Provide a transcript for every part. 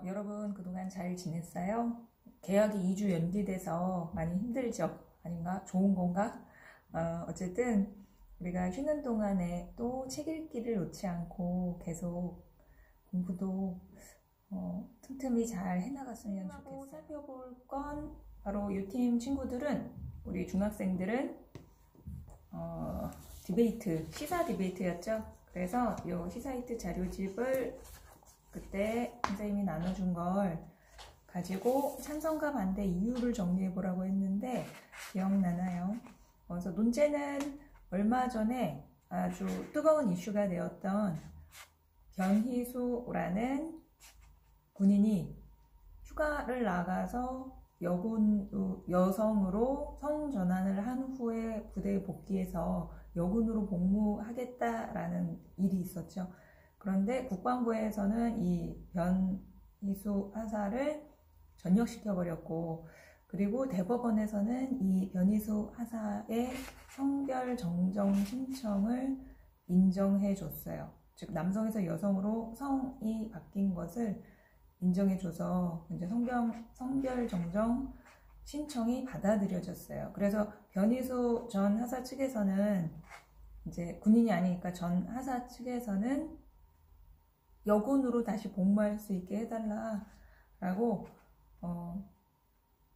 여러분 그동안 잘 지냈어요? 개학이 2주 연기돼서 많이 힘들죠? 아닌가? 좋은 건가? 어쨌든 우리가 쉬는 동안에 또 책 읽기를 놓지 않고 계속 공부도 틈틈이 잘 해나갔으면 좋겠어요. 살펴볼 건 바로 이 팀 친구들은, 우리 중학생들은 디베이트, 시사 디베이트였죠? 그래서 이 시사이트 자료집을 그때 선생님이 나눠준 걸 가지고 찬성과 반대 이유를 정리해 보라고 했는데 기억나나요? 그래서 논제는 얼마 전에 아주 뜨거운 이슈가 되었던 변희수라는 군인이 휴가를 나가서 여성으로 성전환을 한 후에 부대에 복귀해서 여군으로 복무하겠다라는 일이 있었죠. 그런데 국방부에서는 이 변희수 하사를 전역시켜버렸고, 그리고 대법원에서는 이 변희수 하사의 성별 정정 신청을 인정해줬어요. 즉 남성에서 여성으로 성이 바뀐 것을 인정해줘서 이제 성별 정정 신청이 받아들여졌어요. 그래서 변희수 전 하사 측에서는, 이제 군인이 아니니까 전 하사 측에서는 여군으로 다시 복무할 수 있게 해달라라고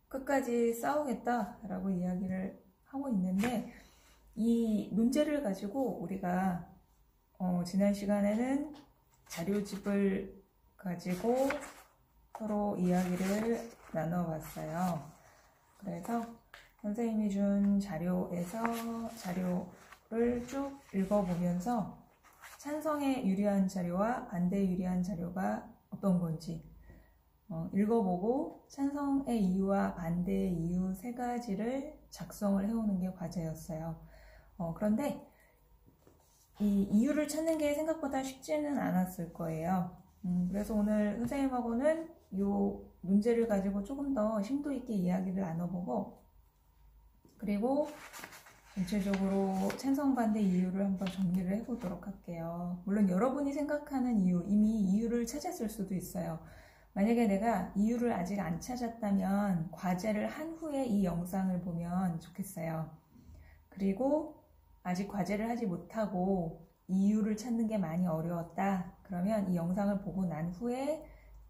끝까지 싸우겠다라고 이야기를 하고 있는데, 이 문제를 가지고 우리가 지난 시간에는 자료집을 가지고 서로 이야기를 나눠봤어요. 그래서 선생님이 준 자료에서 자료를 쭉 읽어보면서 찬성에 유리한 자료와 반대에 유리한 자료가 어떤 건지 읽어보고 찬성의 이유와 반대의 이유 세 가지를 작성을 해오는 게 과제였어요. 그런데 이 이유를 찾는 게 생각보다 쉽지는 않았을 거예요. 그래서 오늘 선생님하고는 이 문제를 가지고 조금 더 심도 있게 이야기를 나눠보고, 그리고 전체적으로 찬성 반대 이유를 한번 정리를 해보도록 할게요. 물론 여러분이 생각하는 이유, 이미 이유를 찾았을 수도 있어요. 만약에 내가 이유를 아직 안 찾았다면 과제를 한 후에 이 영상을 보면 좋겠어요. 그리고 아직 과제를 하지 못하고 이유를 찾는 게 많이 어려웠다. 그러면 이 영상을 보고 난 후에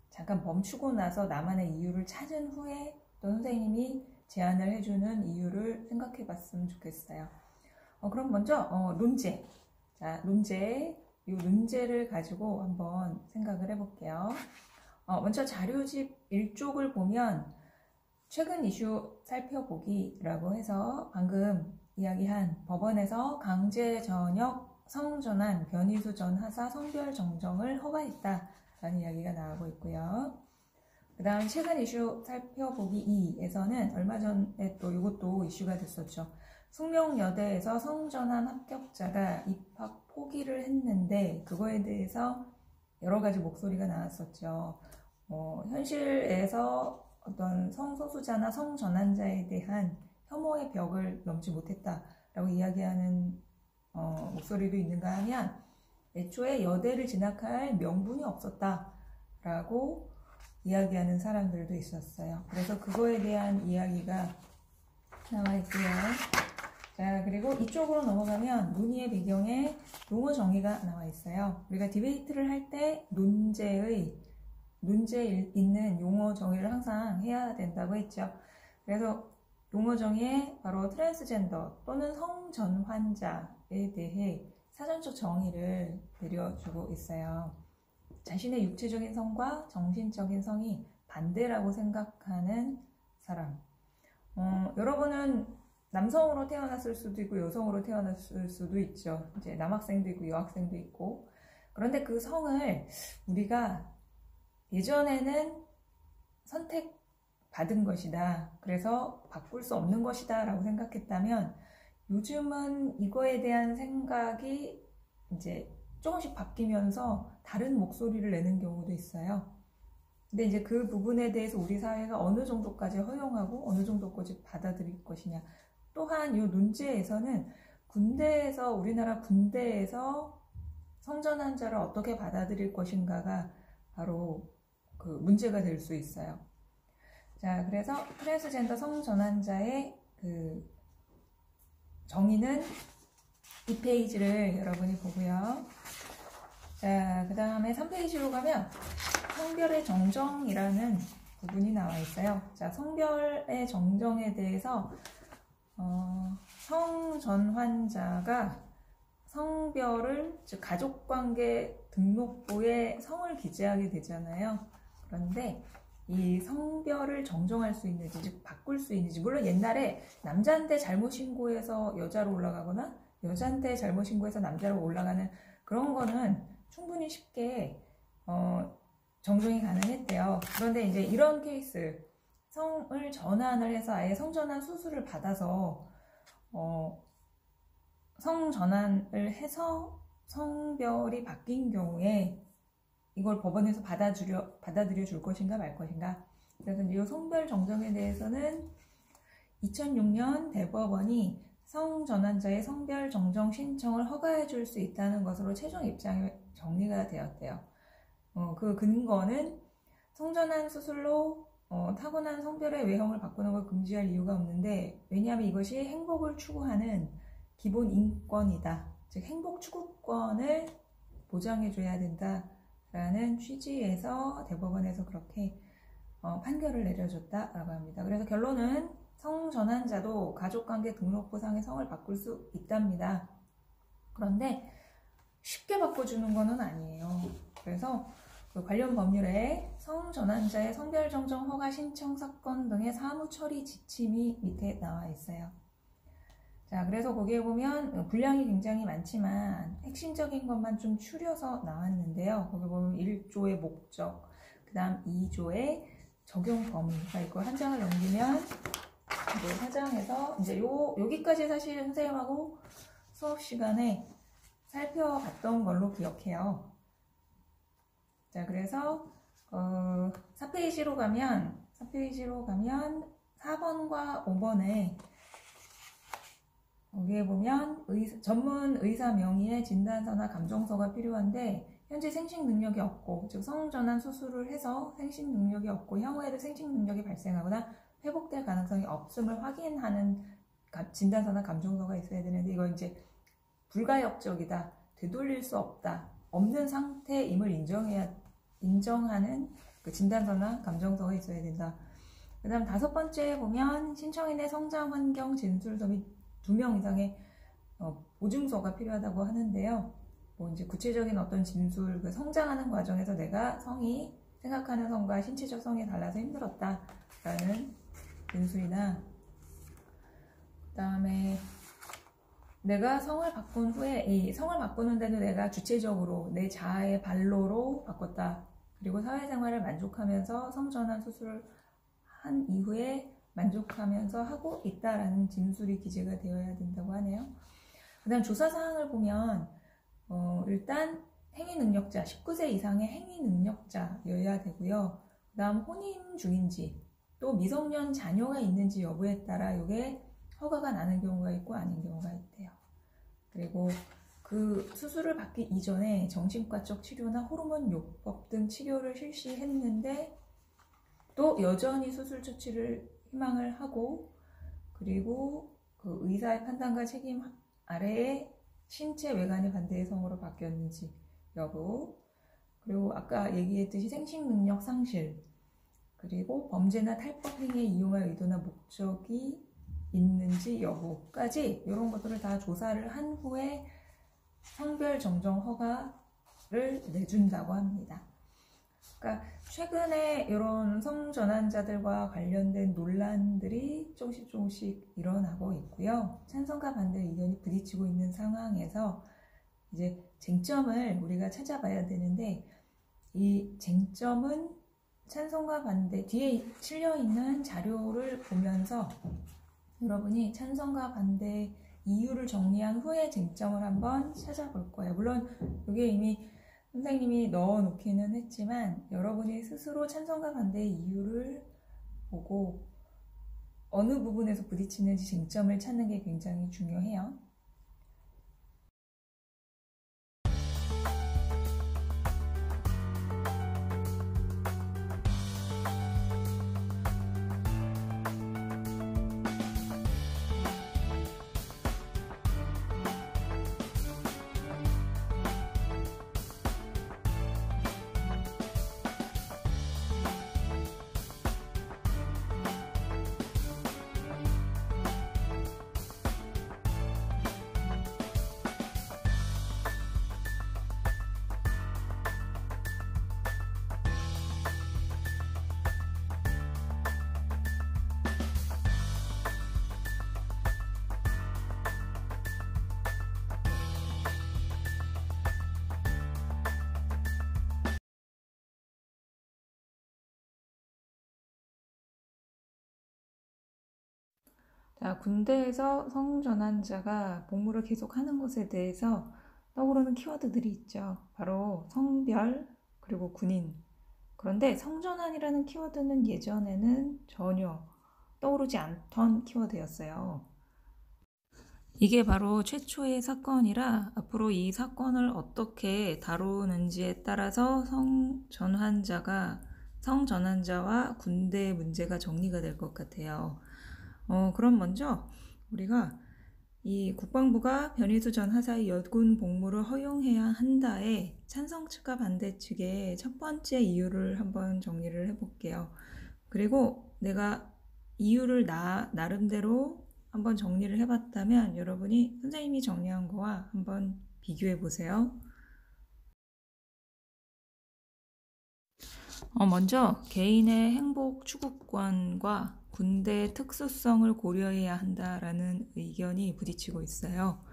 잠깐 멈추고 나서 나만의 이유를 찾은 후에 또 선생님이 제안을 해주는 이유를 생각해 봤으면 좋겠어요. 그럼 먼저 논제. 자, 이 논제를 가지고 한번 생각을 해볼게요. 먼저 자료집 1쪽을 보면 최근 이슈 살펴보기라고 해서 방금 이야기한 법원에서 강제 전역 성전환 변희수 전 하사 성별 정정을 허가했다라는 이야기가 나오고 있고요. 그 다음 최근 이슈 살펴보기 2에서는 얼마 전에 또 이것도 이슈가 됐었죠. 숙명여대에서 성전환 합격자가 입학 포기를 했는데 그거에 대해서 여러 가지 목소리가 나왔었죠. 현실에서 어떤 성소수자나 성전환자에 대한 혐오의 벽을 넘지 못했다라고 이야기하는 목소리도 있는가 하면 애초에 여대를 진학할 명분이 없었다라고 이야기하는 사람들도 있었어요. 그래서 그거에 대한 이야기가 나와 있고요. 자, 그리고 이쪽으로 넘어가면 논의의 배경에 용어 정의가 나와 있어요. 우리가 디베이트를 할 때 논제에 있는 용어 정의를 항상 해야 된다고 했죠. 그래서 용어 정의에 바로 트랜스젠더 또는 성전환자에 대해 사전적 정의를 내려주고 있어요. 자신의 육체적인 성과 정신적인 성이 반대라고 생각하는 사람. 여러분은 남성으로 태어났을 수도 있고 여성으로 태어났을 수도 있죠. 이제 남학생도 있고 여학생도 있고. 그런데 그 성을 우리가 예전에는 선택받은 것이다. 그래서 바꿀 수 없는 것이다 라고 생각했다면 요즘은 이거에 대한 생각이 이제 조금씩 바뀌면서 다른 목소리를 내는 경우도 있어요. 근데 이제 그 부분에 대해서 우리 사회가 어느 정도까지 허용하고 어느 정도까지 받아들일 것이냐. 또한 이 논제에서는 우리나라 군대에서 성전환자를 어떻게 받아들일 것인가가 바로 그 문제가 될 수 있어요. 자, 그래서 트랜스젠더 성전환자의 그 정의는 이 페이지를 여러분이 보고요. 자, 그 다음에 3페이지로 가면 성별의 정정이라는 부분이 나와 있어요. 자, 성별의 정정에 대해서 성전환자가 성별을, 즉 가족관계 등록부에 성을 기재하게 되잖아요. 그런데 이 성별을 정정할 수 있는지, 즉 바꿀 수 있는지, 물론 옛날에 남자한테 잘못 신고해서 여자로 올라가거나 여자한테 잘못 신고해서 남자로 올라가는 그런 거는 충분히 쉽게 정정이 가능했대요. 그런데 이제 이런 케이스, 성을 전환을 해서 아예 성전환 수술을 받아서 성전환을 해서 성별이 바뀐 경우에 이걸 법원에서 받아들여 줄 것인가 말 것인가. 그래서 이 성별 정정에 대해서는 2006년 대법원이 성전환자의 성별 정정 신청을 허가해 줄 수 있다는 것으로 최종 입장이 정리가 되었대요. 그 근거는 성전환 수술로 타고난 성별의 외형을 바꾸는 걸 금지할 이유가 없는데, 왜냐하면 이것이 행복을 추구하는 기본 인권이다. 즉 행복 추구권을 보장해줘야 된다라는 취지에서 대법원에서 그렇게 판결을 내려줬다라고 합니다. 그래서 결론은 성전환자도 가족관계 등록부상의 성을 바꿀 수 있답니다. 그런데 쉽게 바꿔주는 것은 아니에요. 그래서 그 관련 법률에 성전환자의 성별정정 허가 신청 사건 등의 사무처리 지침이 밑에 나와 있어요. 자, 그래서 거기에 보면 분량이 굉장히 많지만 핵심적인 것만 좀 추려서 나왔는데요. 거기 보면 1조의 목적, 그 다음 2조의 적용 범위가 있고, 한 장을 넘기면 이제 4장에서 이제 여기까지 사실 선생님하고 수업 시간에 살펴봤던 걸로 기억해요. 자, 그래서 4페이지로 가면 4번과 5번에 여기에 보면 전문 의사 명의의 진단서나 감정서가 필요한데 현재 생식 능력이 없고, 즉 성전환 수술을 해서 생식 능력이 없고 향후에도 생식 능력이 발생하거나 회복될 가능성이 없음을 확인하는 진단서나 감정서가 있어야 되는데, 이거 이제 불가역적이다, 되돌릴 수 없다, 없는 상태임을 인정하는 그 진단서나 감정서가 있어야 된다. 그 다음 5번째 보면 신청인의 성장 환경 진술서 및 2명 이상의 보증서가 필요하다고 하는데요. 뭐 이제 구체적인 어떤 진술, 그 성장하는 과정에서 내가 성이 생각하는 성과 신체적 성이 달라서 힘들었다라는 진술이나, 그 다음에 내가 성을 바꾼 후에 이 성을 바꾸는데도 내가 주체적으로 내 자아의 반로로 바꿨다. 그리고 사회생활을 만족하면서 성전환 수술을 한 이후에 만족하면서 하고 있다라는 진술이 기재가 되어야 된다고 하네요. 그 다음 조사사항을 보면 일단 행위능력자, 19세 이상의 행위능력자여야 되고요. 그 다음 혼인 중인지 또 미성년 자녀가 있는지 여부에 따라 이게 허가가 나는 경우가 있고 아닌 경우가 있대요. 그리고 그 수술을 받기 이전에 정신과적 치료나 호르몬 요법 등 치료를 실시했는데 또 여전히 수술 처치를 희망을 하고, 그리고 그 의사의 판단과 책임 아래에 신체 외관이 반대의 성으로 바뀌었는지 여부, 그리고 아까 얘기했듯이 생식 능력 상실, 그리고 범죄나 탈법 행위에 이용할 의도나 목적이 있는지 여부까지 이런 것들을 다 조사를 한 후에 성별 정정 허가를 내준다고 합니다. 그러니까 최근에 이런 성전환자들과 관련된 논란들이 조금씩 일어나고 있고요. 찬성과 반대 의견이 부딪히고 있는 상황에서 이제 쟁점을 우리가 찾아봐야 되는데, 이 쟁점은 찬성과 반대 뒤에 실려있는 자료를 보면서 여러분이 찬성과 반대 이유를 정리한 후에 쟁점을 한번 찾아볼 거예요. 물론 여기에 이미 선생님이 넣어놓기는 했지만 여러분이 스스로 찬성과 반대의 이유를 보고 어느 부분에서 부딪히는지 쟁점을 찾는 게 굉장히 중요해요. 자, 군대에서 성전환자가 복무를 계속하는 것에 대해서 떠오르는 키워드들이 있죠. 바로 성별, 그리고 군인. 그런데 성전환이라는 키워드는 예전에는 전혀 떠오르지 않던 키워드였어요. 이게 바로 최초의 사건이라 앞으로 이 사건을 어떻게 다루는지에 따라서 성전환자와 군대 문제가 정리가 될 것 같아요. 그럼 먼저 우리가 이 국방부가 변희수 전 하사의 여군 복무를 허용해야 한다에 찬성 측과 반대 측의 첫 번째 이유를 한번 정리를 해볼게요. 그리고 내가 이유를 나름대로 한번 정리를 해봤다면 여러분이 선생님이 정리한 거와 한번 비교해 보세요. 먼저 개인의 행복 추구권과 군대 특수성을 고려해야 한다라는 의견이 부딪히고 있어요.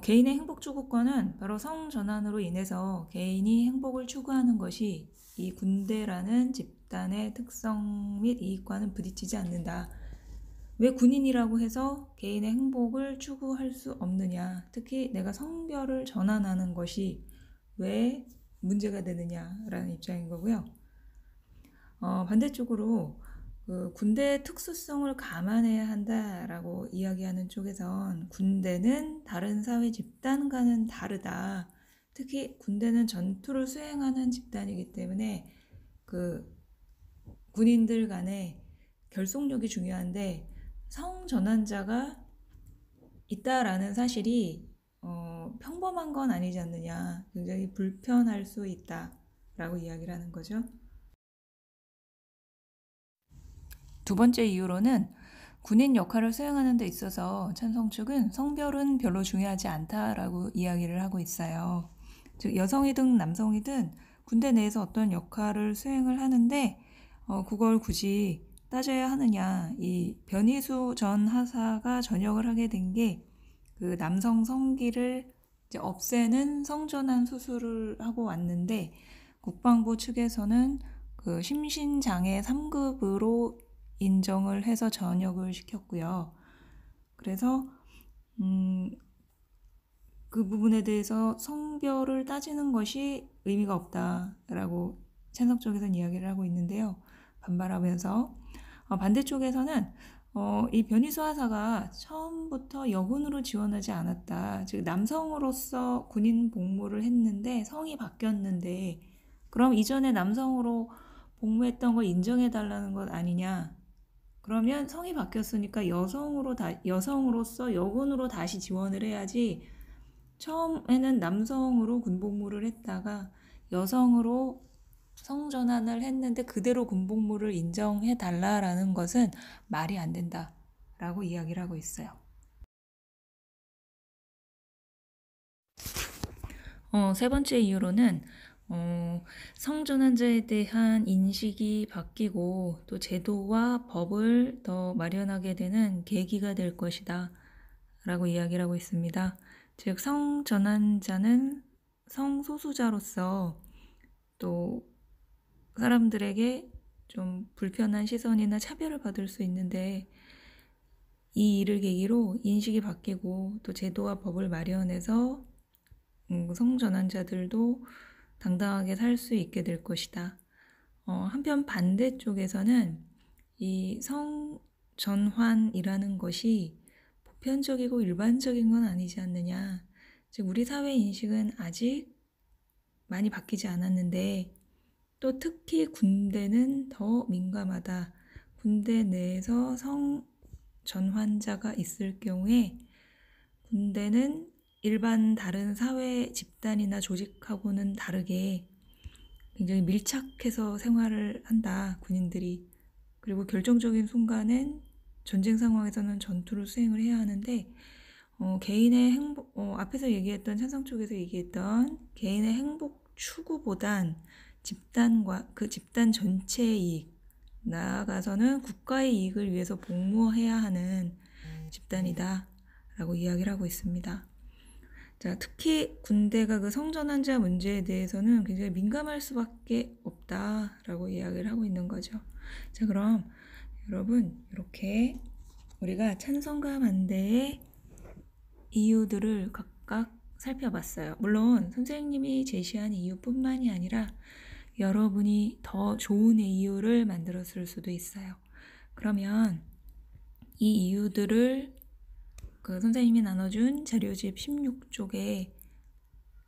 개인의 행복 추구권은 바로 성전환으로 인해서 개인이 행복을 추구하는 것이 이 군대라는 집단의 특성 및 이익과는 부딪히지 않는다. 왜 군인이라고 해서 개인의 행복을 추구할 수 없느냐, 특히 내가 성별을 전환하는 것이 왜 문제가 되느냐라는 입장인 거고요. 반대쪽으로 군대의 특수성을 감안해야 한다라고 이야기하는 쪽에선 군대는 다른 사회 집단과는 다르다. 특히 군대는 전투를 수행하는 집단이기 때문에 군인들 간의 결속력이 중요한데 성전환자가 있다라는 사실이 평범한 건 아니지 않느냐, 굉장히 불편할 수 있다라고 이야기를 하는 거죠. 두 번째 이유로는 군인 역할을 수행하는 데 있어서 찬성 측은 성별은 별로 중요하지 않다라고 이야기를 하고 있어요. 즉 여성이든 남성이든 군대 내에서 어떤 역할을 수행을 하는데 그걸 굳이 따져야 하느냐. 이 변희수 전 하사가 전역을 하게 된 게 그 남성 성기를 이제 없애는 성전환 수술을 하고 왔는데 국방부 측에서는 그 심신장애 3급으로 인정을 해서 전역을 시켰고요. 그래서 그 부분에 대해서 성별을 따지는 것이 의미가 없다라고 찬성 쪽에서는 이야기를 하고 있는데요. 반발하면서 반대쪽에서는 이 변희수 하사가 처음부터 여군으로 지원하지 않았다. 즉 남성으로서 군인 복무를 했는데 성이 바뀌었는데 그럼 이전에 남성으로 복무했던 걸 인정해달라는 것 아니냐. 그러면 성이 바뀌었으니까 여성으로서 여군으로 다시 지원을 해야지 처음에는 남성으로 군복무를 했다가 여성으로 성전환을 했는데 그대로 군복무를 인정해달라라는 것은 말이 안 된다라고 이야기를 하고 있어요. 세 번째 이유로는 성전환자에 대한 인식이 바뀌고 또 제도와 법을 더 마련하게 되는 계기가 될 것이다 라고 이야기를 하고 있습니다. 즉 성전환자는 성소수자로서 또 사람들에게 좀 불편한 시선이나 차별을 받을 수 있는데 이 일을 계기로 인식이 바뀌고 또 제도와 법을 마련해서 성전환자들도 당당하게 살 수 있게 될 것이다. 한편 반대쪽에서는 이 성전환이라는 것이 보편적이고 일반적인 건 아니지 않느냐. 즉 우리 사회 인식은 아직 많이 바뀌지 않았는데 또 특히 군대는 더 민감하다. 군대 내에서 성전환자가 있을 경우에 군대는 일반 다른 사회 집단이나 조직하고는 다르게 굉장히 밀착해서 생활을 한다. 군인들이. 그리고 결정적인 순간엔 전쟁 상황에서는 전투를 수행을 해야 하는데 개인의 행복, 앞에서 얘기했던 찬성 쪽에서 얘기했던 개인의 행복 추구보단 집단과 그 집단 전체의 이익, 나아가서는 국가의 이익을 위해서 복무해야 하는 집단이다 라고 이야기를 하고 있습니다. 자, 특히 군대가 그 성전환자 문제에 대해서는 굉장히 민감할 수밖에 없다라고 이야기를 하고 있는 거죠. 자, 그럼 여러분 이렇게 우리가 찬성과 반대의 이유들을 각각 살펴봤어요. 물론 선생님이 제시한 이유뿐만이 아니라 여러분이 더 좋은 이유를 만들었을 수도 있어요. 그러면 이 이유들을 선생님이 나눠준 자료집 16쪽에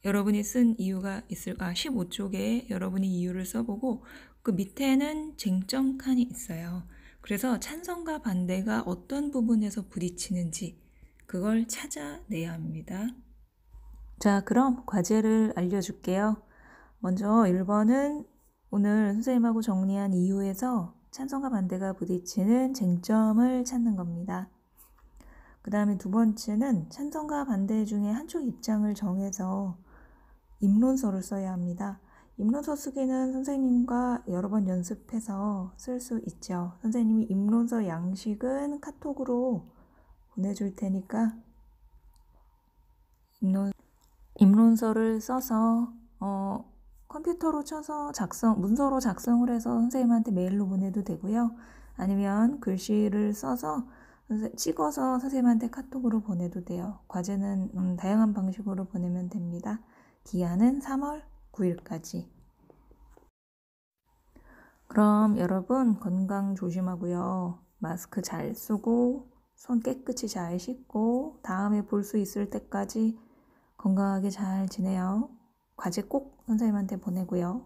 여러분이 쓴 이유가 있을까? 15쪽에 여러분이 이유를 써보고 그 밑에는 쟁점 칸이 있어요. 그래서 찬성과 반대가 어떤 부분에서 부딪히는지 그걸 찾아내야 합니다. 자, 그럼 과제를 알려줄게요. 먼저 1번은 오늘 선생님하고 정리한 이유에서 찬성과 반대가 부딪히는 쟁점을 찾는 겁니다. 그 다음에 두 번째는 찬성과 반대 중에 한쪽 입장을 정해서 입론서를 써야 합니다. 입론서 쓰기는 선생님과 여러 번 연습해서 쓸 수 있죠. 선생님이 입론서 양식은 카톡으로 보내줄 테니까 입론서를 써서 컴퓨터로 쳐서 문서로 작성을 해서 선생님한테 메일로 보내도 되고요. 아니면 글씨를 써서 찍어서 선생님한테 카톡으로 보내도 돼요. 과제는 다양한 방식으로 보내면 됩니다. 기한은 3월 9일까지. 그럼 여러분 건강 조심하고요. 마스크 잘 쓰고 손 깨끗이 잘 씻고 다음에 볼 수 있을 때까지 건강하게 잘 지내요. 과제 꼭 선생님한테 보내고요.